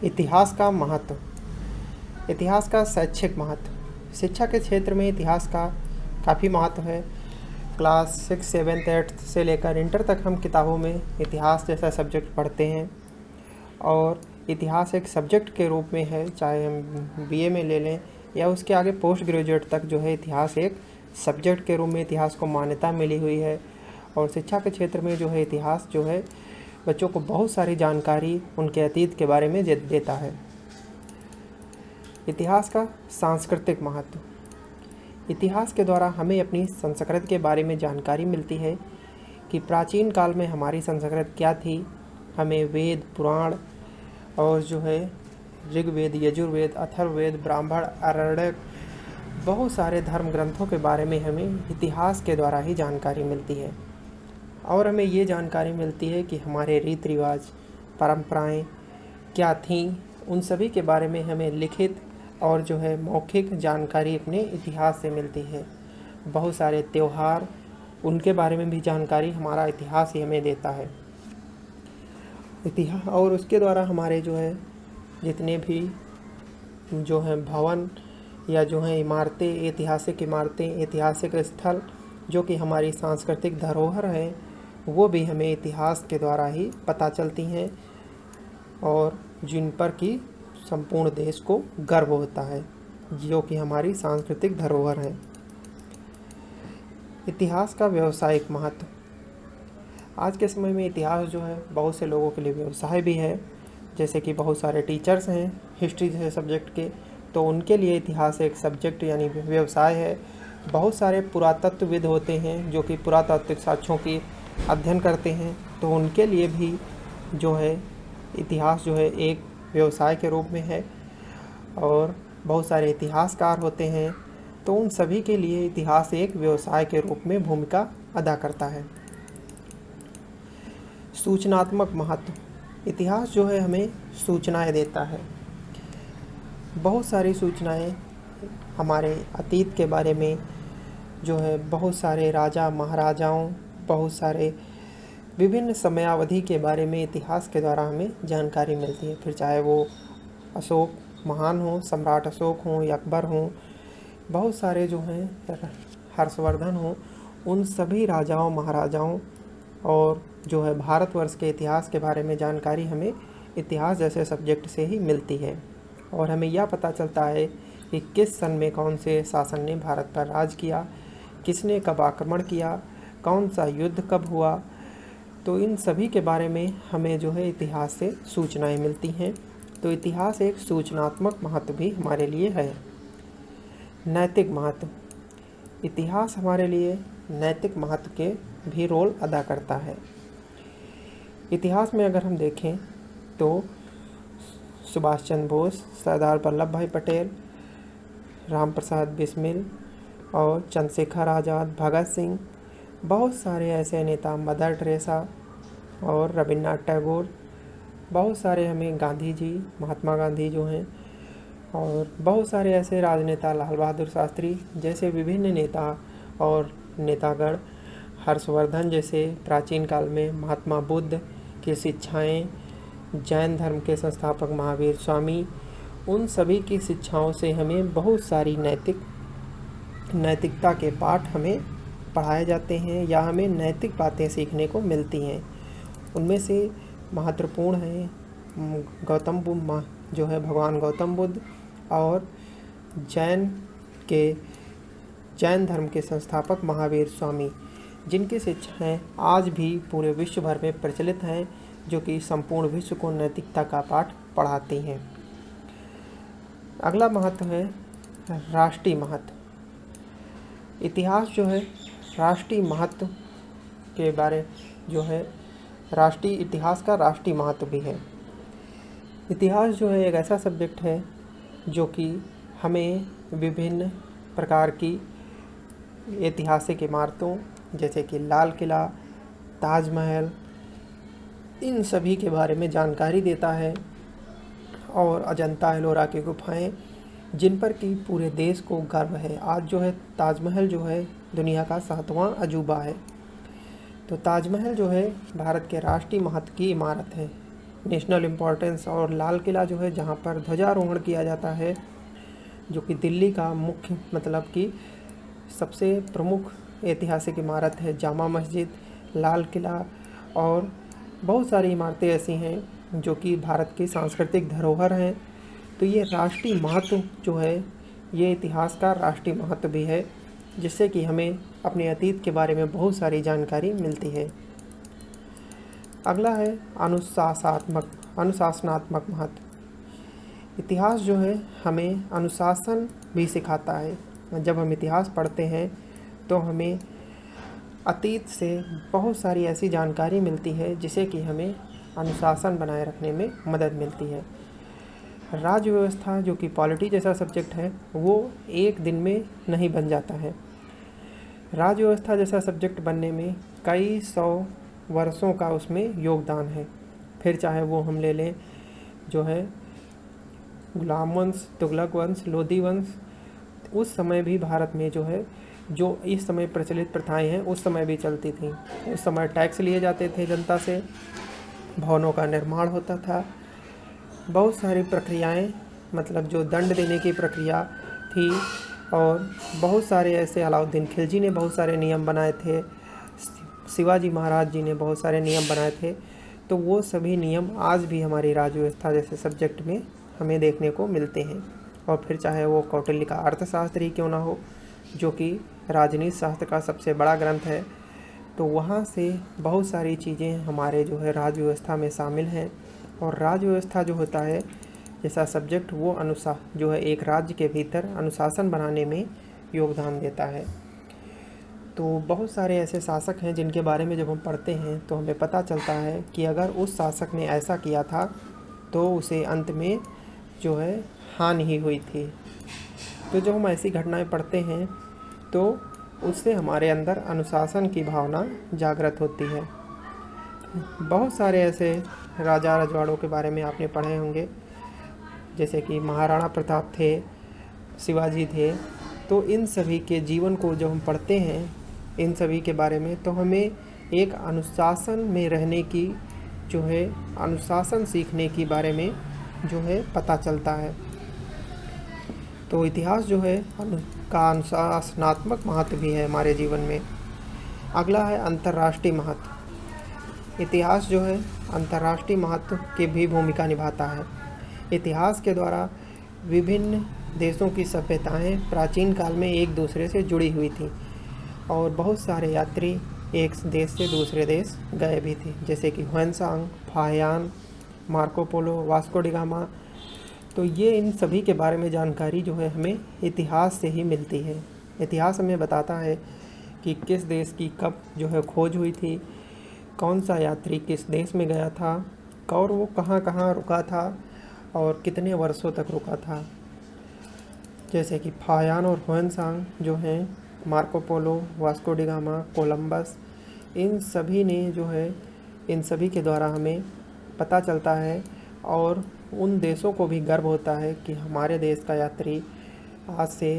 इतिहास का महत्व। इतिहास का शैक्षिक महत्व। शिक्षा के क्षेत्र में इतिहास का काफ़ी महत्व है। क्लास 6, 7, 8 से लेकर इंटर तक हम किताबों में इतिहास जैसा सब्जेक्ट पढ़ते हैं और इतिहास एक सब्जेक्ट के रूप में है, चाहे हम बीए में ले लें या उसके आगे पोस्ट ग्रेजुएट तक जो है इतिहास एक सब्जेक्ट के रूप में इतिहास को मान्यता मिली हुई है। और शिक्षा के क्षेत्र में जो है इतिहास जो है बच्चों को बहुत सारी जानकारी उनके अतीत के बारे में देता है। इतिहास का सांस्कृतिक महत्व। इतिहास के द्वारा हमें अपनी संस्कृति के बारे में जानकारी मिलती है कि प्राचीन काल में हमारी संस्कृति क्या थी। हमें वेद, पुराण और जो है ऋग्वेद, यजुर्वेद, अथर्ववेद, ब्राह्मण, आरण्यक, बहुत सारे धर्म ग्रंथों के बारे में हमें इतिहास के द्वारा ही जानकारी मिलती है। और हमें ये जानकारी मिलती है कि हमारे रीति रिवाज, परंपराएं क्या थीं, उन सभी के बारे में हमें लिखित और जो है मौखिक जानकारी अपने इतिहास से मिलती है। बहुत सारे त्यौहार, उनके बारे में भी जानकारी हमारा इतिहास ही हमें देता है। इतिहास और उसके द्वारा हमारे जो है जितने भी जो हैं भवन या जो हैं इमारतें, ऐतिहासिक इमारतें, ऐतिहासिक स्थल जो कि हमारी सांस्कृतिक धरोहर है, वो भी हमें इतिहास के द्वारा ही पता चलती हैं और जिन पर कि संपूर्ण देश को गर्व होता है, जो कि हमारी सांस्कृतिक धरोहर है। इतिहास का व्यावसायिक महत्व। आज के समय में इतिहास जो है बहुत से लोगों के लिए व्यवसाय भी है। जैसे कि बहुत सारे टीचर्स हैं हिस्ट्री जैसे सब्जेक्ट के, तो उनके लिए इतिहास एक सब्जेक्ट यानी व्यवसाय है। बहुत सारे पुरातत्वविद होते हैं जो कि पुरातात्विक साक्ष्यों की अध्ययन करते हैं, तो उनके लिए भी जो है इतिहास जो है एक व्यवसाय के रूप में है। और बहुत सारे इतिहासकार होते हैं, तो उन सभी के लिए इतिहास एक व्यवसाय के रूप में भूमिका अदा करता है। सूचनात्मक महत्व। इतिहास जो है हमें सूचनाएं देता है। बहुत सारी सूचनाएं हमारे अतीत के बारे में जो है बहुत सारे राजा महाराजाओं, बहुत सारे विभिन्न समयावधि के बारे में इतिहास के द्वारा हमें जानकारी मिलती है। फिर चाहे वो अशोक महान हो, सम्राट अशोक हों या अकबर हों, बहुत सारे जो हैं हर्षवर्धन हों, उन सभी राजाओं महाराजाओं और जो है भारतवर्ष के इतिहास के बारे में जानकारी हमें इतिहास जैसे सब्जेक्ट से ही मिलती है। और हमें यह पता चलता है कि किस सन में कौन से शासन ने भारत पर राज किया, किसने कब आक्रमण किया, कौन सा युद्ध कब हुआ। तो इन सभी के बारे में हमें जो है इतिहास से सूचनाएं मिलती हैं। तो इतिहास एक सूचनात्मक महत्व भी हमारे लिए है। नैतिक महत्व। इतिहास हमारे लिए नैतिक महत्व के भी रोल अदा करता है। इतिहास में अगर हम देखें तो सुभाष चंद्र बोस, सरदार वल्लभ भाई पटेल, राम प्रसाद बिस्मिल और चंद्रशेखर आज़ाद, भगत सिंह, बहुत सारे ऐसे नेता, मदर टेरेसा और रविन्द्रनाथ टैगोर, बहुत सारे हमें गांधी जी, महात्मा गांधी जो हैं, और बहुत सारे ऐसे राजनेता, लाल बहादुर शास्त्री जैसे विभिन्न नेता और नेतागण, हर्षवर्धन जैसे प्राचीन काल में महात्मा बुद्ध की शिक्षाएं, जैन धर्म के संस्थापक महावीर स्वामी, उन सभी की शिक्षाओं से हमें बहुत सारी नैतिकता के पाठ हमें पढ़ाए जाते हैं या हमें नैतिक बातें सीखने को मिलती हैं। उनमें से महत्वपूर्ण हैं गौतम बुद्ध जो है भगवान गौतम बुद्ध, और जैन धर्म के संस्थापक महावीर स्वामी, जिनकी शिक्षाएं आज भी पूरे विश्व भर में प्रचलित हैं, जो कि संपूर्ण विश्व को नैतिकता का पाठ पढ़ाती हैं। अगला महत्व है राष्ट्रीय महत्व। इतिहास जो है राष्ट्रीय महत्व के बारे जो है राष्ट्रीय इतिहास का राष्ट्रीय महत्व भी है। इतिहास जो है एक ऐसा सब्जेक्ट है जो कि हमें विभिन्न प्रकार की ऐतिहासिक इमारतों जैसे कि लाल किला, ताजमहल, इन सभी के बारे में जानकारी देता है। और अजंता एलोरा की गुफाएं, जिन पर कि पूरे देश को गर्व है। आज जो है ताजमहल जो है दुनिया का 7वां अजूबा है। तो ताजमहल जो है भारत के राष्ट्रीय महत्व की इमारत है। नेशनल इम्पोर्टेंस, और लाल किला जो है जहाँ पर ध्वजारोहण किया जाता है, जो कि दिल्ली का मुख्य मतलब कि सबसे प्रमुख ऐतिहासिक इमारत है। जामा मस्जिद, लाल किला और बहुत सारी इमारतें ऐसी हैं जो कि भारत की सांस्कृतिक धरोहर हैं। तो ये राष्ट्रीय महत्व जो है, ये इतिहास का राष्ट्रीय महत्व भी है, जिससे कि हमें अपने अतीत के बारे में बहुत सारी जानकारी मिलती है। अगला है अनुशासनात्मक महत्व। इतिहास जो है हमें अनुशासन भी सिखाता है। जब हम इतिहास पढ़ते हैं तो हमें अतीत से बहुत सारी ऐसी जानकारी मिलती है जिससे कि हमें अनुशासन बनाए रखने में मदद मिलती है। राज्य व्यवस्था जो कि पॉलिटी जैसा सब्जेक्ट है, वो एक दिन में नहीं बन जाता है। राज्य व्यवस्था जैसा सब्जेक्ट बनने में कई सौ वर्षों का उसमें योगदान है। फिर चाहे वो हम ले लें जो है गुलाम वंश, तुगलक वंश, लोधी वंश, उस समय भी भारत में जो है, जो इस समय प्रचलित प्रथाएं हैं उस समय भी चलती थी। उस समय टैक्स लिए जाते थे जनता से, भवनों का निर्माण होता था, बहुत सारी प्रक्रियाएं, मतलब जो दंड देने की प्रक्रिया थी, और बहुत सारे ऐसे अलाउद्दीन खिलजी ने बहुत सारे नियम बनाए थे, शिवाजी महाराज जी ने बहुत सारे नियम बनाए थे। तो वो सभी नियम आज भी हमारी राज्य व्यवस्था जैसे सब्जेक्ट में हमें देखने को मिलते हैं। और फिर चाहे वो कौटिल्य का अर्थशास्त्र ही क्यों ना हो, जो कि राजनीति शास्त्र का सबसे बड़ा ग्रंथ है, तो वहाँ से बहुत सारी चीज़ें हमारे जो है राज्य व्यवस्था में शामिल हैं। और राज्य व्यवस्था जो होता है जैसा सब्जेक्ट, वो जो है एक राज्य के भीतर अनुशासन बनाने में योगदान देता है। तो बहुत सारे ऐसे शासक हैं जिनके बारे में जब हम पढ़ते हैं तो हमें पता चलता है कि अगर उस शासक ने ऐसा किया था तो उसे अंत में जो है हानि ही हुई थी। तो जब हम ऐसी घटनाएं पढ़ते हैं तो उससे हमारे अंदर अनुशासन की भावना जागृत होती है। बहुत सारे ऐसे राजा रजवाड़ों के बारे में आपने पढ़े होंगे, जैसे कि महाराणा प्रताप थे, शिवाजी थे। तो इन सभी के जीवन को जब हम पढ़ते हैं, इन सभी के बारे में, तो हमें एक अनुशासन में रहने की जो है, अनुशासन सीखने के बारे में जो है पता चलता है। तो इतिहास जो है का अनुशासनात्मक महत्व भी है हमारे जीवन में। अगला है अंतर्राष्ट्रीय महत्व। इतिहास जो है अंतर्राष्ट्रीय महत्व की भी भूमिका निभाता है। इतिहास के द्वारा विभिन्न देशों की सभ्यताएं प्राचीन काल में एक दूसरे से जुड़ी हुई थी, और बहुत सारे यात्री एक देश से दूसरे देश गए भी थे, जैसे कि Hiuen Tsang, Fa Hien, Marco Polo, Vasco da Gama. तो ये इन सभी के बारे में जानकारी जो है हमें इतिहास से ही मिलती है। इतिहास हमें बताता है कि किस देश की कब जो है खोज हुई थी, कौन सा यात्री किस देश में गया था, और वो कहाँ कहाँ रुका था और कितने वर्षों तक रुका था। जैसे कि फाहियान और ह्वेनसांग जो हैं, Marco Polo, Vasco da Gama, Columbus, इन सभी ने जो है, इन सभी के द्वारा हमें पता चलता है, और उन देशों को भी गर्व होता है कि हमारे देश का यात्री आज से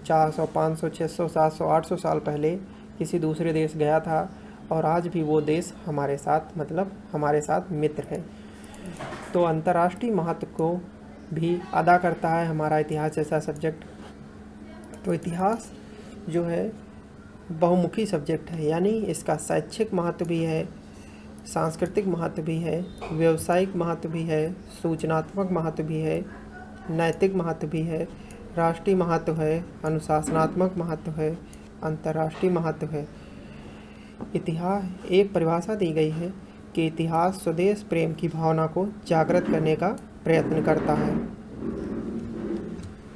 400, 500, 600, 700, 800 साल पहले किसी दूसरे देश गया था, और आज भी वो देश हमारे साथ, मतलब हमारे साथ मित्र है। तो अंतर्राष्ट्रीय महत्व को भी अदा करता है हमारा इतिहास जैसा सब्जेक्ट। तो इतिहास जो है बहुमुखी सब्जेक्ट है, यानी इसका शैक्षिक महत्व भी है, सांस्कृतिक महत्व भी है, व्यावसायिक महत्व भी है, सूचनात्मक महत्व भी है, नैतिक महत्व भी है, राष्ट्रीय महत्व है, अनुशासनात्मक महत्व है, अंतर्राष्ट्रीय महत्व है। इतिहास एक परिभाषा दी गई है कि इतिहास स्वदेश प्रेम की भावना को जागृत करने का प्रयत्न करता है।